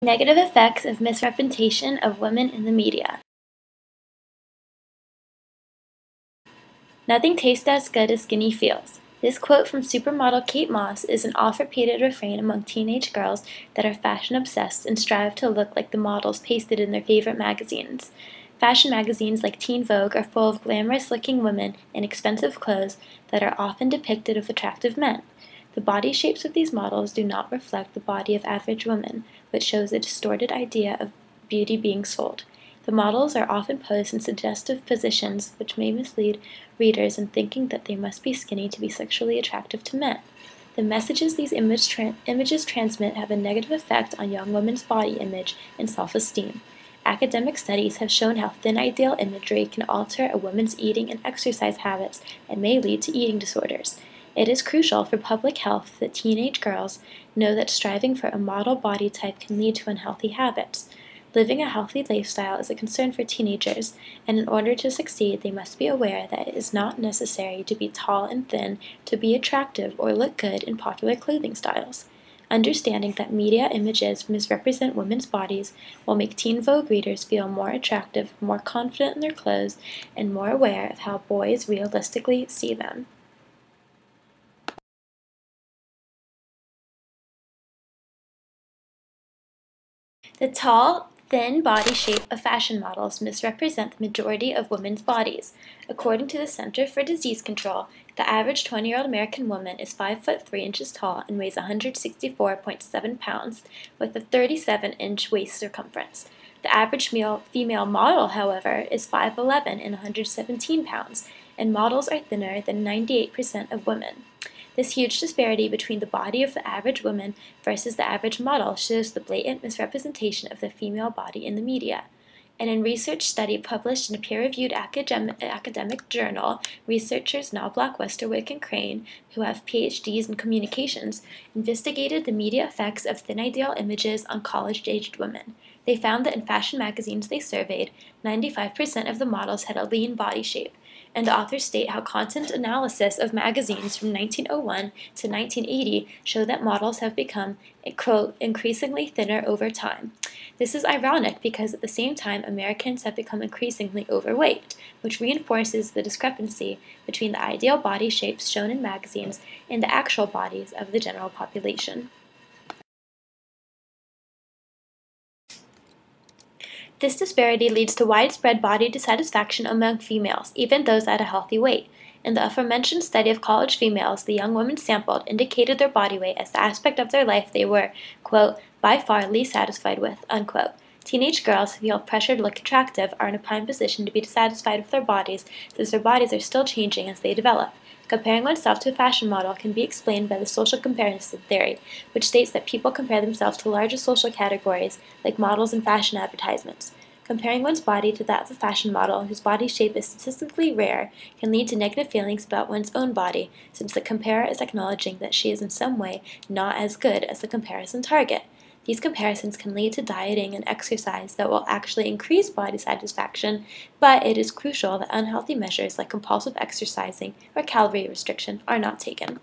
Negative effects of misrepresentation of women in the media. Nothing tastes as good as skinny feels. This quote from supermodel Kate Moss is an oft-repeated refrain among teenage girls that are fashion-obsessed and strive to look like the models pasted in their favorite magazines. Fashion magazines like Teen Vogue are full of glamorous-looking women in expensive clothes that are often depicted with attractive men. The body shapes of these models do not reflect the body of average women, which shows a distorted idea of beauty being sold. The models are often posed in suggestive positions, which may mislead readers in thinking that they must be skinny to be sexually attractive to men. The messages these images transmit have a negative effect on young women's body image and self-esteem. Academic studies have shown how thin ideal imagery can alter a woman's eating and exercise habits and may lead to eating disorders. It is crucial for public health that teenage girls know that striving for a model body type can lead to unhealthy habits. Living a healthy lifestyle is a concern for teenagers, and in order to succeed, they must be aware that it is not necessary to be tall and thin to be attractive or look good in popular clothing styles. Understanding that media images misrepresent women's bodies will make Teen Vogue readers feel more attractive, more confident in their clothes, and more aware of how boys realistically see them. The tall, thin body shape of fashion models misrepresent the majority of women's bodies. According to the Center for Disease Control, the average 20-year-old American woman is 5 foot 3 inches tall and weighs 164.7 pounds, with a 37-inch waist circumference. The average female model, however, is 5'11 and 117 pounds, and models are thinner than 98% of women. This huge disparity between the body of the average woman versus the average model shows the blatant misrepresentation of the female body in the media. In a research study published in a peer-reviewed academic journal, researchers Knobloch, Westerwick, and Crane, who have PhDs in communications, investigated the media effects of thin ideal images on college-aged women. They found that in fashion magazines they surveyed, 95% of the models had a lean body shape, and the authors state how content analysis of magazines from 1901 to 1980 show that models have become, quote, increasingly thinner over time. This is ironic because at the same time Americans have become increasingly overweight, which reinforces the discrepancy between the ideal body shapes shown in magazines and the actual bodies of the general population. This disparity leads to widespread body dissatisfaction among females, even those at a healthy weight. In the aforementioned study of college females, the young women sampled indicated their body weight as the aspect of their life they were, quote, by far least satisfied with, unquote. Teenage girls who feel pressure to look attractive are in a prime position to be dissatisfied with their bodies, since their bodies are still changing as they develop. Comparing oneself to a fashion model can be explained by the social comparison theory, which states that people compare themselves to larger social categories, like models and fashion advertisements. Comparing one's body to that of a fashion model, whose body shape is statistically rare, can lead to negative feelings about one's own body, since the comparer is acknowledging that she is in some way not as good as the comparison target. These comparisons can lead to dieting and exercise that will actually increase body satisfaction, but it is crucial that unhealthy measures like compulsive exercising or calorie restriction are not taken.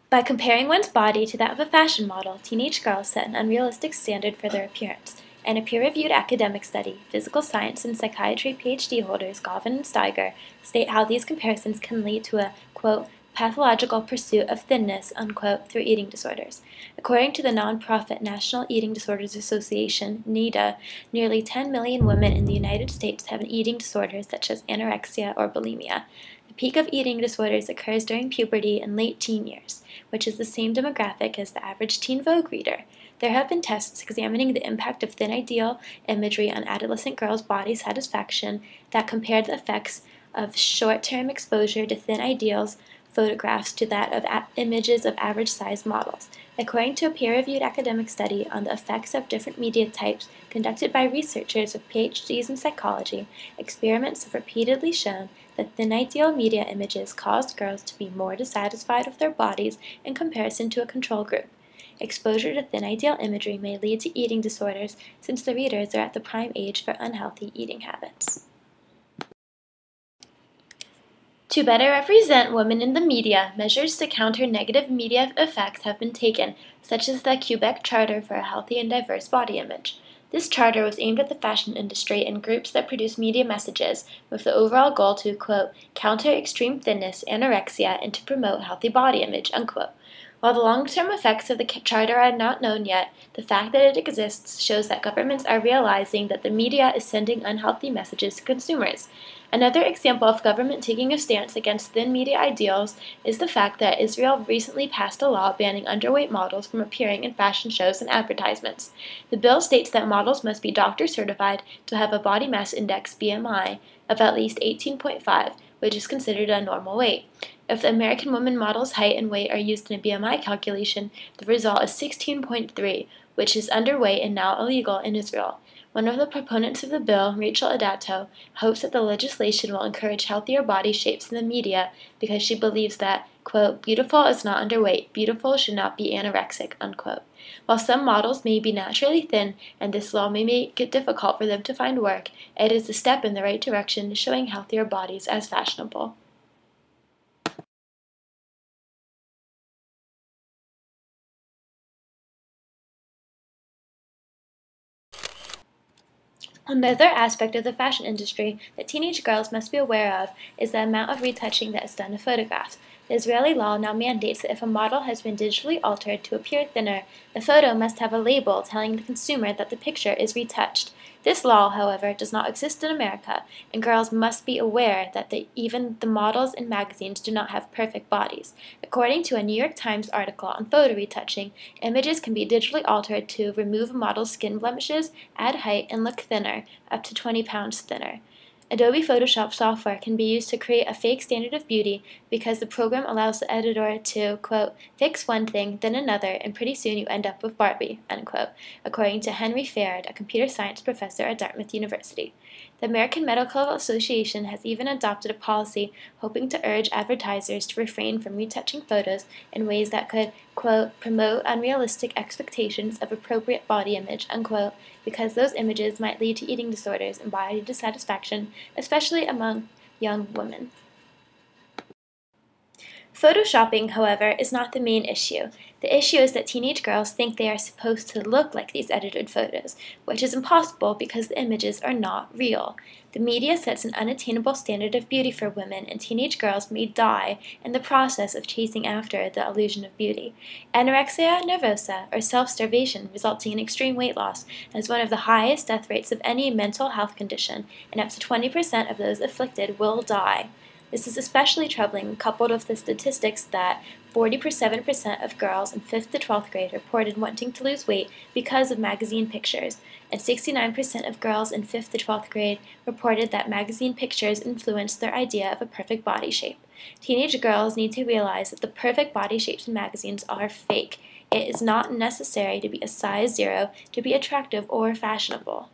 By comparing one's body to that of a fashion model, teenage girls set an unrealistic standard for their appearance. In a peer-reviewed academic study, physical science and psychiatry PhD holders Govan and Steiger state how these comparisons can lead to a, quote, pathological pursuit of thinness, unquote, through eating disorders. According to the nonprofit National Eating Disorders Association, NEDA, nearly 10 million women in the United States have an eating disorder such as anorexia or bulimia. The peak of eating disorders occurs during puberty and late teen years, which is the same demographic as the average Teen Vogue reader. There have been tests examining the impact of thin ideal imagery on adolescent girls' body satisfaction that compared the effects of short-term exposure to thin ideals photographs to that of images of average-sized models. According to a peer-reviewed academic study on the effects of different media types conducted by researchers with PhDs in psychology, experiments have repeatedly shown that thin ideal media images caused girls to be more dissatisfied with their bodies in comparison to a control group. Exposure to thin ideal imagery may lead to eating disorders since the readers are at the prime age for unhealthy eating habits. To better represent women in the media, measures to counter negative media effects have been taken, such as the Quebec Charter for a Healthy and Diverse Body Image. This charter was aimed at the fashion industry and groups that produce media messages, with the overall goal to, quote, counter extreme thinness, anorexia, and to promote healthy body image, unquote. While the long-term effects of the charter are not known yet, the fact that it exists shows that governments are realizing that the media is sending unhealthy messages to consumers. Another example of government taking a stance against thin media ideals is the fact that Israel recently passed a law banning underweight models from appearing in fashion shows and advertisements. The bill states that models must be doctor certified to have a body mass index (BMI) of at least 18.5, which is considered a normal weight. If the American woman model's height and weight are used in a BMI calculation, the result is 16.3, which is underweight and now illegal in Israel. One of the proponents of the bill, Rachel Adato, hopes that the legislation will encourage healthier body shapes in the media because she believes that, quote, beautiful is not underweight, beautiful should not be anorexic, unquote. While some models may be naturally thin and this law may make it difficult for them to find work, it is a step in the right direction, showing healthier bodies as fashionable. Another aspect of the fashion industry that teenage girls must be aware of is the amount of retouching that is done to photographs. The Israeli law now mandates that if a model has been digitally altered to appear thinner, the photo must have a label telling the consumer that the picture is retouched. This law, however, does not exist in America, and girls must be aware that even the models in magazines do not have perfect bodies. According to a New York Times article on photo retouching, images can be digitally altered to remove a model's skin blemishes, add height, and look thinner, up to 20 pounds thinner. Adobe Photoshop software can be used to create a fake standard of beauty because the program allows the editor to, quote, fix one thing, then another, and pretty soon you end up with Barbie, unquote, according to Henry Faird, a computer science professor at Dartmouth University. The American Medical Association has even adopted a policy hoping to urge advertisers to refrain from retouching photos in ways that could, quote, promote unrealistic expectations of appropriate body image, unquote, because those images might lead to eating disorders and body dissatisfaction, especially among young women. Photoshopping, however, is not the main issue. The issue is that teenage girls think they are supposed to look like these edited photos, which is impossible because the images are not real. The media sets an unattainable standard of beauty for women, and teenage girls may die in the process of chasing after the illusion of beauty. Anorexia nervosa, or self-starvation, resulting in extreme weight loss, is one of the highest death rates of any mental health condition, and up to 20% of those afflicted will die. This is especially troubling coupled with the statistics that 47% of girls in 5th to 12th grade reported wanting to lose weight because of magazine pictures, and 69% of girls in 5th to 12th grade reported that magazine pictures influenced their idea of a perfect body shape. Teenage girls need to realize that the perfect body shapes in magazines are fake. It is not necessary to be a size 0 to be attractive or fashionable.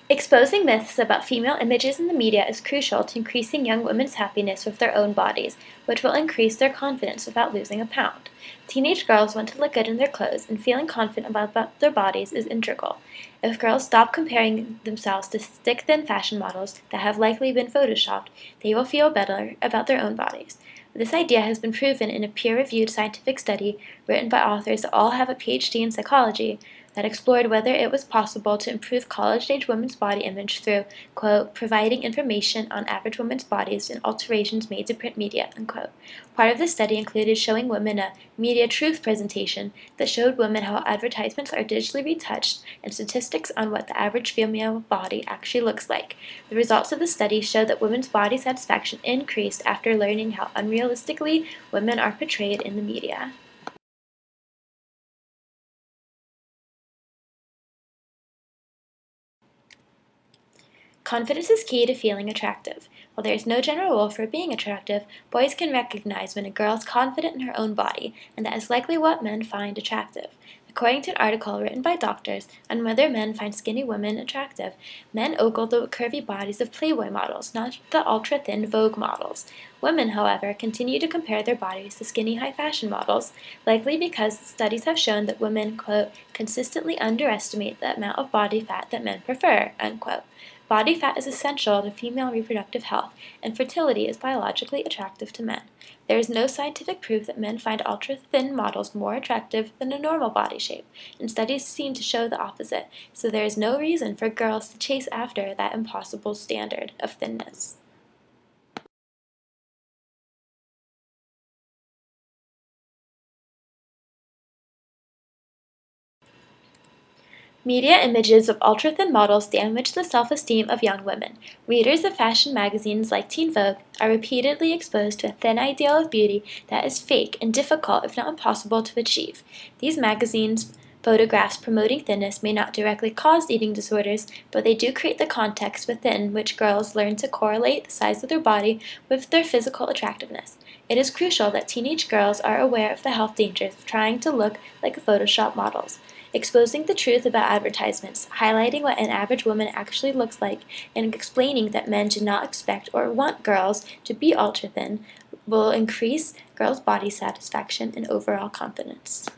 Exposing myths about female images in the media is crucial to increasing young women's happiness with their own bodies, which will increase their confidence without losing a pound. Teenage girls want to look good in their clothes, and feeling confident about their bodies is integral. If girls stop comparing themselves to stick-thin fashion models that have likely been photoshopped, they will feel better about their own bodies. This idea has been proven in a peer-reviewed scientific study written by authors that all have a PhD in psychology that explored whether it was possible to improve college-age women's body image through, quote, providing information on average women's bodies and alterations made to print media, unquote. Part of the study included showing women a media truth presentation that showed women how advertisements are digitally retouched and statistics on what the average female body actually looks like. The results of the study showed that women's body satisfaction increased after learning how unrealistically women are portrayed in the media. Confidence is key to feeling attractive. While there is no general rule for being attractive, boys can recognize when a girl is confident in her own body, and that is likely what men find attractive. According to an article written by doctors on whether men find skinny women attractive, men ogle the curvy bodies of Playboy models, not the ultra-thin Vogue models. Women, however, continue to compare their bodies to skinny high-fashion models, likely because studies have shown that women, quote, consistently underestimate the amount of body fat that men prefer, unquote. Body fat is essential to female reproductive health, and fertility is biologically attractive to men. There is no scientific proof that men find ultra-thin models more attractive than a normal body shape, and studies seem to show the opposite, so there is no reason for girls to chase after that impossible standard of thinness. Media images of ultra-thin models damage the self-esteem of young women. Readers of fashion magazines like Teen Vogue are repeatedly exposed to a thin ideal of beauty that is fake and difficult, if not impossible, to achieve. These magazines' photographs promoting thinness may not directly cause eating disorders, but they do create the context within which girls learn to correlate the size of their body with their physical attractiveness. It is crucial that teenage girls are aware of the health dangers of trying to look like Photoshop models. Exposing the truth about advertisements, highlighting what an average woman actually looks like, and explaining that men do not expect or want girls to be ultra thin will increase girls' body satisfaction and overall confidence.